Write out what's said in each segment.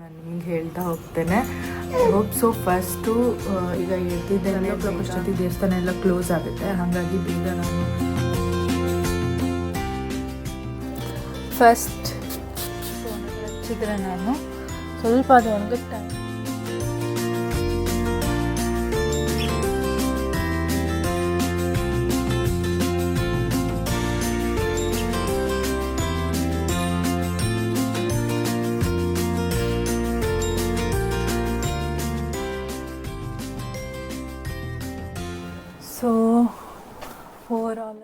ನಾನು ನಿಮ್ಗೆ ಹೇಳ್ತಾ ಹೋಗ್ತೇನೆ. I hope so. ಫಸ್ಟು ಈಗ ಎದ್ದಿದ್ದೇನೆ, ಅಷ್ಟೊತ್ತಿ ದೇವಸ್ಥಾನ ಎಲ್ಲ ಕ್ಲೋಸ್ ಆಗುತ್ತೆ, ಹಾಗಾಗಿ ಬೇಗ ನಾನು ಫಸ್ಟ್ ಹಚ್ಚಿದ್ರೆ ನಾನು ಸ್ವಲ್ಪ ಅದು ಒಣಗುತ್ತೆ. ಸೊ ಓವರಾಲ್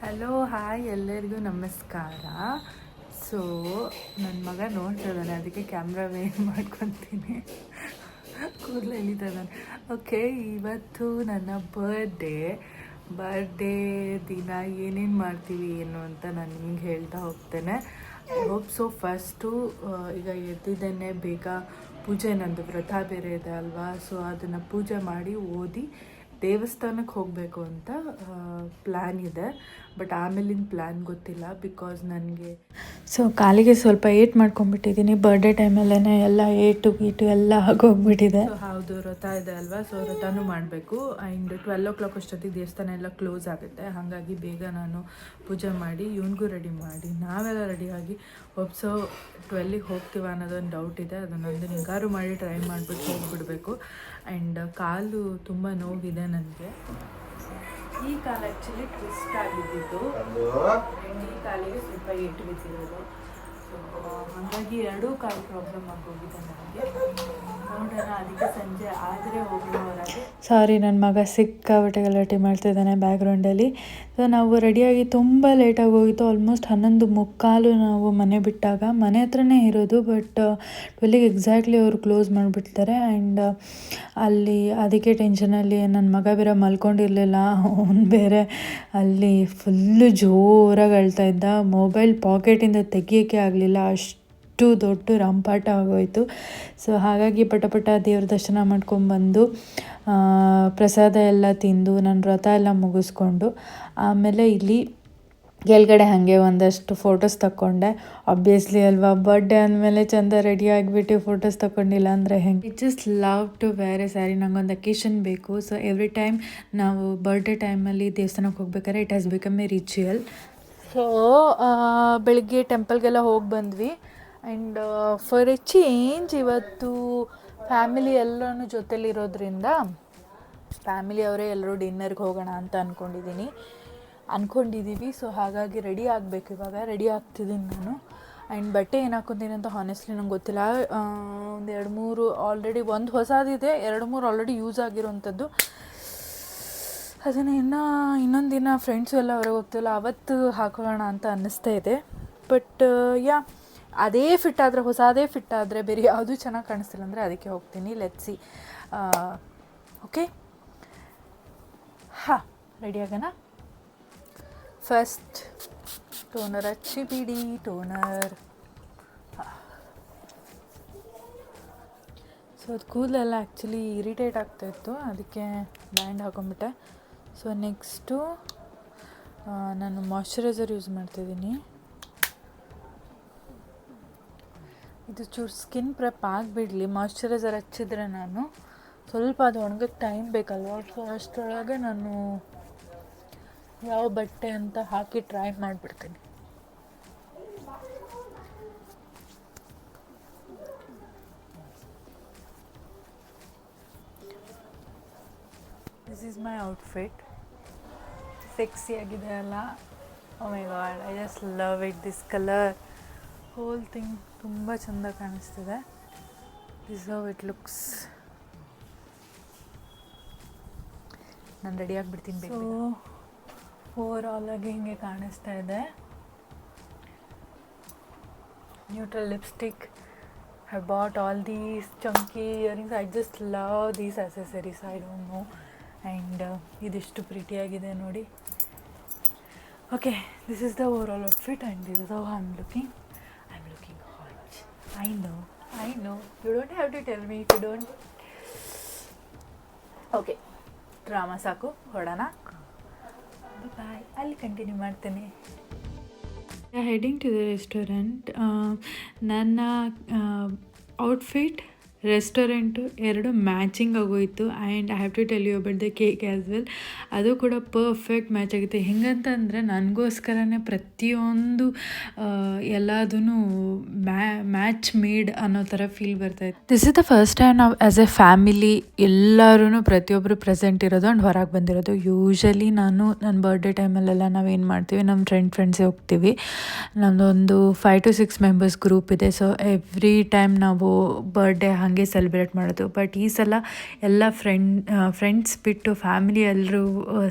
ಹಲೋ ಹಾಯ್ ಎಲ್ಲರಿಗೂ ನಮಸ್ಕಾರ. ಸೊ ನನ್ನ ಮಗ ನೋಡ್ತಾ ಇದ್ದಾನೆ, ಅದಕ್ಕೆ ಕ್ಯಾಮ್ರಾ ವೇನ್ ಮಾಡ್ಕೊತೀನಿ, ಕೂದಲು ಎಳಿತಾ ಇದ್ದಾನೆ. ಓಕೆ, ಇವತ್ತು ನನ್ನ ಬರ್ಡೇ ದಿನ ಏನೇನು ಮಾಡ್ತೀವಿ ಏನು ಅಂತ ನಾನು ನಿಮ್ಗೆ ಹೇಳ್ತಾ ಹೋಗ್ತೇನೆ. I hope so. ಫಸ್ಟು ಈಗ ಎದ್ದಿದ್ದೇನೆ, ಬೇಗ ಪೂಜೆ, ನಂದು ವ್ರತ ಬೇರೆ ಇದೆ ಅಲ್ವಾ, ಸೊ ಅದನ್ನು ಪೂಜೆ ಮಾಡಿ ಓದಿ ದೇವಸ್ಥಾನಕ್ಕೆ ಹೋಗಬೇಕು ಅಂತ ಪ್ಲ್ಯಾನ್ ಇದೆ. ಬಟ್ ಆಮೇಲಿನ ಪ್ಲ್ಯಾನ್ ಗೊತ್ತಿಲ್ಲ, ಬಿಕಾಸ್ ನನಗೆ ಕಾಲಿಗೆ ಸ್ವಲ್ಪ ಏಟ್ ಮಾಡ್ಕೊಂಡ್ಬಿಟ್ಟಿದ್ದೀನಿ. ಬರ್ಡೇ ಟೈಮಲ್ಲೇ ಎಲ್ಲ ಏಟು ಗೀಟು ಎಲ್ಲ ಆಗೋಗ್ಬಿಟ್ಟಿದೆ. ಸೊ ಹೌದು, ವ್ರತ ಇದೆ ಅಲ್ವಾ, ಸೊ ವ್ರತನೂ ಮಾಡಬೇಕು. ಆ್ಯಂಡ್ 12 ಅಷ್ಟೊತ್ತಿಗೆ ದೇವಸ್ಥಾನ ಎಲ್ಲ ಕ್ಲೋಸ್ ಆಗುತ್ತೆ, ಹಾಗಾಗಿ ಬೇಗ ನಾನು ಪೂಜೆ ಮಾಡಿ ಇವನಿಗೂ ರೆಡಿ ಮಾಡಿ ನಾವೆಲ್ಲ ರೆಡಿಯಾಗಿ ಸೊ 12ಗೆ ಹೋಗ್ತೀವ ಅನ್ನೋದೊಂದು ಡೌಟ್ ಇದೆ. ಅದನ್ನೊಂದು ಹಿಂಗಾರು ಮಾಡಿ ಟ್ರೈ ಮಾಡಿಬಿಟ್ಟು ಹೋಗಿಬಿಡ್ಬೇಕು. ಆ್ಯಂಡ್ ಕಾಲು ತುಂಬ ನೋವಿದೆ ನನಗೆ. ಈ ಕಾಲು ಆ್ಯಕ್ಚುಲಿ ಟ್ವಿಸ್ಟ್ ಆಗಿದ್ದು, ಈ ಕಾಲಿಗೆ ಸ್ವಲ್ಪ ಏಟು ಬಿದ್ದಿರೋದು. ಸೊ ಹಾಗಾಗಿ ಎರಡೂ ಕಾಲು ಪ್ರಾಬ್ಲಮ್ ಆಗೋಗಿದೆ ನನಗೆ. ನೋಡೋಣ, ಅದಕ್ಕೆ ಸಂಜೆ ಆದರೆ ಹೋಗೋವರಾಗೆ. ಸಾರಿ, ನನ್ನ ಮಗ ಸಿಕ್ಕಾಬಿಟ್ಟೆ ಗಲಾಟೆ ಮಾಡ್ತಿದ್ದಾನೆ ಬ್ಯಾಕ್ಗ್ರೌಂಡಲ್ಲಿ. ಸೊ ನಾವು ರೆಡಿಯಾಗಿ ತುಂಬ ಲೇಟಾಗಿ ಹೋಗಿತ್ತು. ಆಲ್ಮೋಸ್ಟ್ 11:45 ನಾವು ಮನೆ ಬಿಟ್ಟಾಗ. ಮನೆ ಹತ್ರನೇ ಇರೋದು, ಬಟ್ 12ಗೆ ಎಕ್ಸಾಕ್ಟ್ಲಿ ಅವರು ಕ್ಲೋಸ್ ಮಾಡಿಬಿಡ್ತಾರೆ. ಆ್ಯಂಡ್ ಅಲ್ಲಿ ಅದಕ್ಕೆ ಟೆನ್ಷನಲ್ಲಿ ನನ್ನ ಮಗ ಬೇರೆ ಮಲ್ಕೊಂಡಿರಲಿಲ್ಲ. ಅವನು ಬೇರೆ ಅಲ್ಲಿ ಫುಲ್ಲು ಜೋರಾಗಿ ಅಳ್ತಾ ಇದ್ದ. ಮೊಬೈಲ್ ಪಾಕೆಟಿಂದ ತೆಗಿಯೋಕ್ಕೆ ಆಗಲಿಲ್ಲ, ಅಷ್ಟು ದೊಡ್ಡ ರಂಪಾಟ ಆಗೋಯಿತು. ಸೊ ಹಾಗಾಗಿ ಪಟ ದೇವ್ರ ದರ್ಶನ ಮಾಡ್ಕೊಂಡ್ಬಂದು ಪ್ರಸಾದ ಎಲ್ಲ ತಿಂದು ನನ್ನ ವ್ರತ ಎಲ್ಲ ಮುಗಿಸ್ಕೊಂಡು ಆಮೇಲೆ ಇಲ್ಲಿ ಕೆಳಗಡೆ ಹಾಗೆ ಒಂದಷ್ಟು ಫೋಟೋಸ್ ತಗೊಂಡೆ. ಆಬ್ವಿಯಸ್ಲಿ ಅಲ್ವಾ, ಬರ್ಡೇ ಅಂದಮೇಲೆ ಚಂದ ರೆಡಿ ಆಗಿಬಿಟ್ಟು ಫೋಟೋಸ್ ತಗೊಂಡಿಲ್ಲ ಅಂದರೆ ಹೆಂಗೆ. It just love to wear a sari. ನಂಗೊಂದು ಅಕೇಶನ್ ಬೇಕು. ಸೊ ಎವ್ರಿ ಟೈಮ್ ನಾವು ಬರ್ಡೇ ಟೈಮಲ್ಲಿ ದೇವಸ್ಥಾನಕ್ಕೆ ಹೋಗ್ಬೇಕಾದ್ರೆ it has become a ritual. So ಬೆಳಿಗ್ಗೆ ಟೆಂಪಲ್ಗೆಲ್ಲ ಹೋಗಿ ಬಂದ್ವಿ. ಆ್ಯಂಡ್ ಫಾರ್ ಎ ಚೇಂಜ್ ಇವತ್ತು ಫ್ಯಾಮಿಲಿ ಎಲ್ಲನೂ ಜೊತೆಲಿರೋದ್ರಿಂದ ಫ್ಯಾಮಿಲಿಯವರೇ ಎಲ್ಲರೂ ಡಿನ್ನರ್ಗೆ ಹೋಗೋಣ ಅಂತ ಅಂದ್ಕೊಂಡಿದ್ದೀವಿ. ಸೊ ಹಾಗಾಗಿ ರೆಡಿ ಆಗಬೇಕು. ಇವಾಗ ರೆಡಿ ಆಗ್ತಿದ್ದೀನಿ ನಾನು. ಆ್ಯಂಡ್ ಬಟ್ಟೆ ಏನು ಹಾಕ್ಕೊತೀನಿ ಅಂತ ಹಾನೆಸ್ಟ್ಲಿ ನಂಗೆ ಗೊತ್ತಿಲ್ಲ. ಒಂದು 2-3 ಆಲ್ರೆಡಿ, ಒಂದು ಹೊಸದಿದೆ, 2-3 ಆಲ್ರೆಡಿ ಯೂಸ್ ಆಗಿರೋವಂಥದ್ದು. ಅದನ್ನು ಇನ್ನೊಂದು ದಿನ ಫ್ರೆಂಡ್ಸು ಎಲ್ಲ ಹೊರಗೆ ಹೋಗ್ತಿಲ್ಲ, ಅವತ್ತು ಹಾಕೊಳ್ಳೋಣ ಅಂತ ಅನ್ನಿಸ್ತಾ ಇದೆ. ಬಟ್ ಅದೇ ಫಿಟ್ ಆದರೆ, ಹೊಸದೇ ಫಿಟ್ ಆದರೆ, ಬೇರೆ ಯಾವುದೂ ಚೆನ್ನಾಗಿ ಕಾಣಿಸ್ತಿಲ್ಲ ಅಂದರೆ ಅದಕ್ಕೆ ಹೋಗ್ತೀನಿ. Let's see. ಓಕೆ, ಹಾಂ, ರೆಡಿ ಆಗೋಣ. ಫಸ್ಟ್ ಟೋನರ್ ಹಚ್ಚಿ ಬಿಡಿ. ಟೋನರ್, ಸೊ ಅದು ಕೂದಲೆಲ್ಲ ಆ್ಯಕ್ಚುಲಿ ಇರಿಟೇಟ್ ಆಗ್ತಾಯಿತ್ತು, ಅದಕ್ಕೆ ಬ್ಯಾಂಡ್ ಹಾಕೊಂಡ್ಬಿಟ್ಟೆ. ಸೊ ನೆಕ್ಸ್ಟು ನಾನು ಮಾಯ್ಶ್ಚರೈಸರ್ ಯೂಸ್ ಮಾಡ್ತಿದ್ದೀನಿ. ಇದು ಚೂರು ಸ್ಕಿನ್ ಪ್ರೆಪ್ ಆಗಿಬಿಡಲಿ. ಮಾಯ್ಶ್ಚರೈಸರ್ ಹಚ್ಚಿದ್ರೆ ನಾನು ಸ್ವಲ್ಪ ಅದು ಒಣಗೋಕ್ಕೆ ಟೈಮ್ ಬೇಕಲ್ವ, ಸೊ ಅಷ್ಟರೊಳಗೆ ನಾನು ಯಾವ ಬಟ್ಟೆ ಅಂತ ಹಾಕಿ ಟ್ರೈ ಮಾಡಿಬಿಡ್ತೀನಿ. This is my outfit. Sexy ಆಗಿದೆ ಅಲ್ಲ? Oh my God, I just love it. This colour, whole thing ತುಂಬ ಚೆಂದ ಕಾಣಿಸ್ತಿದೆ. This how it looks. ನಾನು ರೆಡಿ ಆಗಿಬಿಡ್ತೀನಿ ಬೇಗ. ಓವರಾಲ್ ಆಗಿ ಹಿಂಗೆ ಕಾಣಿಸ್ತಾ ಇದೆ. Neutral lipstick. I bought all these chunky earrings. I just love these accessories. I don't know. And ಇದಿಷ್ಟು ಪ್ರಿಟಿಯಾಗಿದೆ ನೋಡಿ. Okay, this is the overall outfit and this is how I am looking. I am looking hot. I know. You don't have to tell me if you don't. Okay, drama ಸಾಕು, ಹೊರಡೋಣ. Bye. ಅಲ್ಲಿ continue ಮಾಡ್ತೇನೆ. Heading to the restaurant. ನನ್ನ outfit restaurant ಎರಡು matching ಆಗೋಯಿತು. And I have to tell you about the cake as well. ಅದು ಕೂಡ perfect match ಆಗುತ್ತೆ. ಹೆಂಗಂತಂದರೆ ನನಗೋಸ್ಕರನೇ ಪ್ರತಿಯೊಂದು ಎಲ್ಲದೂ ಮ್ಯಾಚ್ ಮೇಡ್ ಅನ್ನೋ ಥರ ಫೀಲ್ ಬರ್ತಾಯಿತ್ತು. This is the first time ನಾವು ಆ್ಯಸ್ ಎ ಫ್ಯಾಮಿಲಿ ಎಲ್ಲರೂ ಪ್ರತಿಯೊಬ್ಬರು ಪ್ರೆಸೆಂಟ್ ಇರೋದು ಆ್ಯಂಡ್ ಹೊರಗೆ ಬಂದಿರೋದು. ಯೂಶ್ವಲಿ ನಾನು ನನ್ನ ಬರ್ಡೇ ಟೈಮಲ್ಲೆಲ್ಲ ನಾವೇನು ಮಾಡ್ತೀವಿ, ನಮ್ಮ ಫ್ರೆಂಡ್ಸೇ ಹೋಗ್ತೀವಿ. ನಮ್ಮದೊಂದು 5 to 6 ಮೆಂಬರ್ಸ್ ಗ್ರೂಪ್ ಇದೆ. ಸೊ ಎವ್ರಿ ಟೈಮ್ ನಾವು ಬರ್ಡೇ ಹಾಗೆ ಸೆಲೆಬ್ರೇಟ್ ಮಾಡೋದು. ಬಟ್ ಈ ಸಲ ಎಲ್ಲ ಫ್ರೆಂಡ್ಸ್ ಬಿಟ್ಟು ಫ್ಯಾಮಿಲಿ ಎಲ್ಲರೂ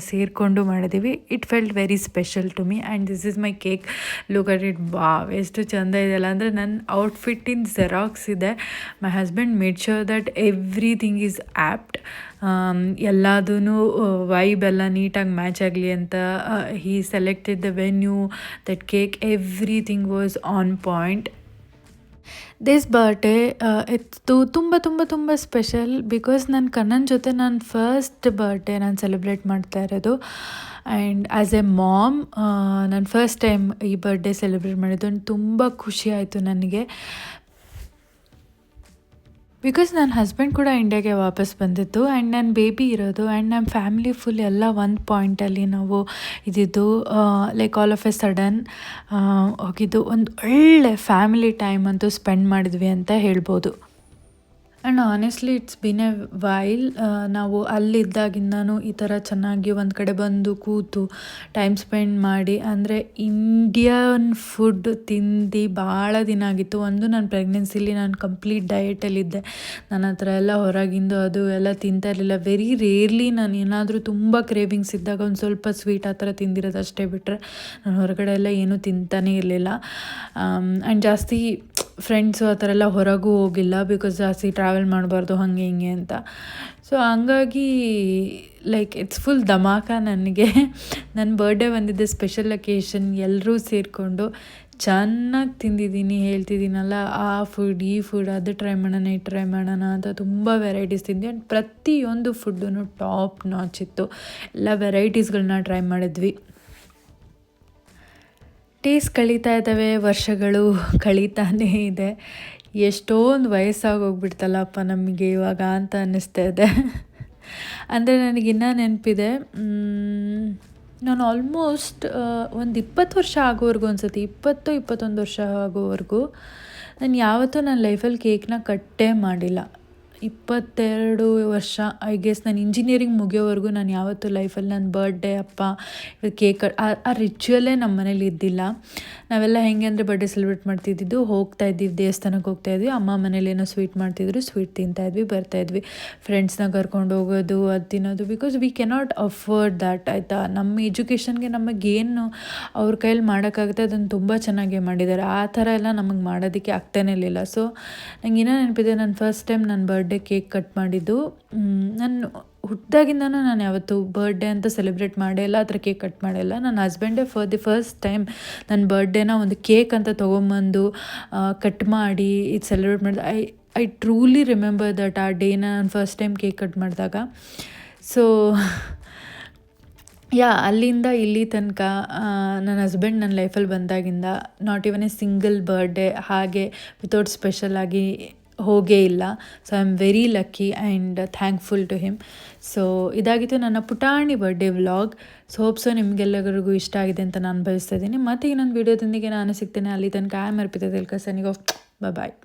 ಸೇರಿಕೊಂಡು ಮಾಡಿದ್ದೀವಿ. It felt very special to me. And this is my cake. Look at it. Wow, ಎಷ್ಟು ಚೆಂದ ಇದೆಯಲ್ಲ. ಅಂದರೆ ನನ್ನ ಔಟ್ಫಿಟ್ಟಿನ ಜೆರಾಕ್ಸ್ ಇದೆ. My husband made sure that everything is apt. ಎಲ್ಲದೂ ವೈಬ್ ಎಲ್ಲ ನೀಟಾಗಿ ಮ್ಯಾಚ್ ಆಗಲಿ ಅಂತ he selected the venue, that cake, everything was on point. This birthday ಇತ್ತು ತುಂಬ ಸ್ಪೆಷಲ್ ಬಿಕಾಸ್ ನನ್ನ ಕಣ್ಣನ ಜೊತೆ ನನ್ನ ಫಸ್ಟ್ ಬರ್ಡೇ ನಾನು ಸೆಲೆಬ್ರೇಟ್ ಮಾಡ್ತಾ ಇರೋದು. ಆ್ಯಂಡ್ ಆ್ಯಸ್ ಎ ಮಾಮ್ ನಾನು ಫಸ್ಟ್ ಟೈಮ್ ಈ ಬರ್ಡೇ ಸೆಲೆಬ್ರೇಟ್ ಮಾಡಿದ್ದು. ತುಂಬ ಖುಷಿ ಆಯಿತು ನನಗೆ. ಬಿಕಾಸ್ ನನ್ನ ಹಸ್ಬೆಂಡ್ ಕೂಡ ಇಂಡಿಯಾಗೆ ವಾಪಸ್ ಬಂದಿತ್ತು ಆ್ಯಂಡ್ ನನ್ನ ಬೇಬಿ ಇರೋದು ಆ್ಯಂಡ್ ನಮ್ಮ ಫ್ಯಾಮಿಲಿ ಫುಲ್ ಎಲ್ಲ ಒಂದು ಪಾಯಿಂಟಲ್ಲಿ ನಾವು ಇದ್ದಿದ್ದು. Like all of A sudden ಹೋಗಿದ್ದು. ಒಂದು ಒಳ್ಳೆ ಫ್ಯಾಮಿಲಿ ಟೈಮ್ ಅಂತೂ ಸ್ಪೆಂಡ್ ಮಾಡಿದ್ವಿ ಅಂತ ಹೇಳ್ಬೋದು. And honestly it's been A while. ನಾವು ಅಲ್ಲಿದ್ದಾಗಿಂದನೂ ಈ ಥರ ಚೆನ್ನಾಗಿ ಒಂದು ಕಡೆ ಬಂದು ಕೂತು ಟೈಮ್ ಸ್ಪೆಂಡ್ ಮಾಡಿ, ಅಂದರೆ ಇಂಡಿಯನ್ ಫುಡ್ ತಿಂದು ಭಾಳ ದಿನ ಆಗಿತ್ತು. ಒಂದು ನನ್ನ ಪ್ರೆಗ್ನೆನ್ಸಿಲಿ ನಾನು ಕಂಪ್ಲೀಟ್ ಡಯಟಲ್ಲಿದ್ದೆ. ನನ್ನ ಹತ್ರ ಎಲ್ಲ ಹೊರಗಿಂದು ಅದು ಎಲ್ಲ ತಿಂತಾ ಇರಲಿಲ್ಲ. ವೆರಿ ರೇರ್ಲಿ ನಾನು ಏನಾದರೂ ತುಂಬ ಕ್ರೇವಿಂಗ್ಸ್ ಇದ್ದಾಗ ಒಂದು ಸ್ವಲ್ಪ ಸ್ವೀಟ್ ಆ ಥರ ತಿಂದಿರೋದು ಅಷ್ಟೇ ಬಿಟ್ಟರೆ ನಾನು ಹೊರಗಡೆ ಎಲ್ಲ ಏನೂ ತಿಂತಾನೇ ಇರಲಿಲ್ಲ. ಆ್ಯಂಡ್ ಜಾಸ್ತಿ ಫ್ರೆಂಡ್ಸು ಆ ಥರ ಎಲ್ಲ ಹೊರಗೂ ಹೋಗಿಲ್ಲ ಬಿಕಾಸ್ ಜಾಸ್ತಿ ಟ್ರಾವೆಲ್ ಮಾಡಬಾರ್ದು ಹಾಗೆ ಹಿಂಗೆ ಅಂತ. ಸೊ ಹಂಗಾಗಿ ಲೈಕ್ ಇಟ್ಸ್ ಫುಲ್ ಧಮಾಕ ನನಗೆ. ನನ್ನ ಬರ್ಡೇ ಬಂದಿದ್ದೆ ಸ್ಪೆಷಲ್ ಅಕೇಶನ್, ಎಲ್ಲರೂ ಸೇರಿಕೊಂಡು ಚೆನ್ನಾಗಿ ತಿಂದಿದ್ದೀನಿ. ಹೇಳ್ತಿದ್ದೀನಲ್ಲ, ಆ ಫುಡ್ ಈ ಫುಡ್ ಅದು ಟ್ರೈ ಮಾಡೋಣ ಇದು ಟ್ರೈ ಮಾಡೋಣ ಅಂತ ತುಂಬ ವೆರೈಟೀಸ್ ತಿಂದ್ವಿ. ಆ್ಯಂಡ್ ಪ್ರತಿಯೊಂದು ಫುಡ್ಡು ಟಾಪ್ ನಾಚ್ ಇತ್ತು. ಎಲ್ಲ ವೆರೈಟೀಸ್ಗಳನ್ನ ಟ್ರೈ ಮಾಡಿದ್ವಿ. ಡೇಸ್ ಕಳೀತಾ ಇದ್ದಾವೆ, ವರ್ಷಗಳು ಕಳೀತಾನೇ ಇದೆ. ಎಷ್ಟೊಂದು ವಯಸ್ಸಾಗೋಗ್ಬಿಡ್ತಲ್ಲಪ್ಪ ನಮಗೆ ಇವಾಗ ಅಂತ ಅನ್ನಿಸ್ತಾ ಇದೆ. ಅಂದರೆ ನನಗಿನ್ನೂ ನೆನಪಿದೆ, ನಾನು ಆಲ್ಮೋಸ್ಟ್ ಒಂದು 20 ವರ್ಷ ಆಗೋವರೆಗೂ ಅನ್ಸುತ್ತೆ, 21 ವರ್ಷ ಆಗೋವರೆಗೂ ನಾನು ಯಾವತ್ತೂ ನನ್ನ ಲೈಫಲ್ಲಿ ಕೇಕ್ನ ಕಟ್ಟೇ ಮಾಡಿಲ್ಲ. 22 ವರ್ಷ ಐ ಗೆಸ್ ನಾನು ಇಂಜಿನಿಯರಿಂಗ್ ಮುಗಿಯೋವರೆಗೂ ನಾನು ಯಾವತ್ತೂ ಲೈಫಲ್ಲಿ ನನ್ನ ಬರ್ಡೇ ಕೇಕ್ ಆ ರಿಚುವಲ್ಲೇ ನಮ್ಮ ಮನೇಲಿ ಇದ್ದಿಲ್ಲ. ನಾವೆಲ್ಲ ಹೆಂಗೆ ಅಂದರೆ ಬರ್ಡೇ ಸೆಲೆಬ್ರೇಟ್ ಮಾಡ್ತಿದ್ದಿದ್ದು, ಹೋಗ್ತಾಯಿದ್ವಿ ದೇವಸ್ಥಾನಕ್ಕೆ ಹೋಗ್ತಾಯಿದ್ವಿ, ಅಮ್ಮ ಮನೇಲಿ ಏನೋ ಸ್ವೀಟ್ ಮಾಡ್ತಿದ್ರು, ಸ್ವೀಟ್ ತಿಂತಾಯಿದ್ವಿ, ಬರ್ತಾಯಿದ್ವಿ. ಫ್ರೆಂಡ್ಸ್ನ ಕರ್ಕೊಂಡು ಹೋಗೋದು, ಅದು ತಿನ್ನೋದು. Because we cannot afford that, ಆಯಿತಾ. ನಮ್ಮ ಎಜುಕೇಷನ್ಗೆ ನಮಗೇನು ಅವ್ರ ಕೈಯಲ್ಲಿ ಮಾಡೋಕ್ಕಾಗುತ್ತೆ ಅದನ್ನು ತುಂಬ ಚೆನ್ನಾಗೇ ಮಾಡಿದ್ದಾರೆ. ಆ ಥರ ಎಲ್ಲ ನಮಗೆ ಮಾಡೋದಕ್ಕೆ ಆಗ್ತಾನೇ ಇರಲಿಲ್ಲ. ಸೊ ನಂಗೆ ಇನ್ನೂ ನೆನಪಿದೆ, ನಾನು ಫಸ್ಟ್ ಟೈಮ್ ನನ್ನ ಬರ್ಡೇ ಕೇಕ್ ಕಟ್ ಮಾಡಿದ್ದು. ನಾನು ಹುಟ್ಟಿದಾಗಿಂದನೂ ನಾನು ಯಾವತ್ತು ಬರ್ಡೇ ಅಂತ ಸೆಲೆಬ್ರೇಟ್ ಮಾಡೇ ಇಲ್ಲ, ಆ ಥರ ಕೇಕ್ ಕಟ್ ಮಾಡಿಲ್ಲ. ನನ್ನ ಹಸ್ಬೆಂಡೇ ಫಾರ್ ದಿ ಫಸ್ಟ್ ಟೈಮ್ ನನ್ನ ಬರ್ಡೇನ ಒಂದು ಕೇಕ್ ಅಂತ ತೊಗೊಂಬಂದು ಕಟ್ ಮಾಡಿ ಇದು ಸೆಲೆಬ್ರೇಟ್ ಮಾಡಿದೆ. ಐ ಟ್ರೂಲಿ ರಿಮೆಂಬರ್ ದಟ್ ಆ ಡೇನ ನಾನು ಫಸ್ಟ್ ಟೈಮ್ ಕೇಕ್ ಕಟ್ ಮಾಡಿದಾಗ. ಸೊ ಅಲ್ಲಿಂದ ಇಲ್ಲಿ ತನಕ ನನ್ನ ಹಸ್ಬೆಂಡ್ ನನ್ನ ಲೈಫಲ್ಲಿ ಬಂದಾಗಿಂದ not even a single birthday ಹಾಗೆ ವಿತೌಟ್ ಸ್ಪೆಷಲ್ ಆಗಿ ಹೋಗೇ ಇಲ್ಲ. So I am very lucky and thankful to him. So ಇದಾಗಿತ್ತು ನನ್ನ ಪುಟಾಣಿ ಬರ್ಡೇ ವ್ಲಾಗ್. ಸೊ ಹೋಪ್ಸೋ ನಿಮಗೆಲ್ಲರಿಗೂ ಇಷ್ಟ ಆಗಿದೆ ಅಂತ ನಾನು ಭಾವಿಸ್ತಾ ಇದ್ದೀನಿ. ಮತ್ತು ಇನ್ನೊಂದು ವೀಡಿಯೋದೊಂದಿಗೆ ನಾನು ಸಿಗ್ತೇನೆ. ಅಲ್ಲಿ ತನಕ ಐ ಆಮ್ ಅರ್ಪಿತಾ ತೆಲ್ಕಸನಿಗೆ ಬಾಯ್.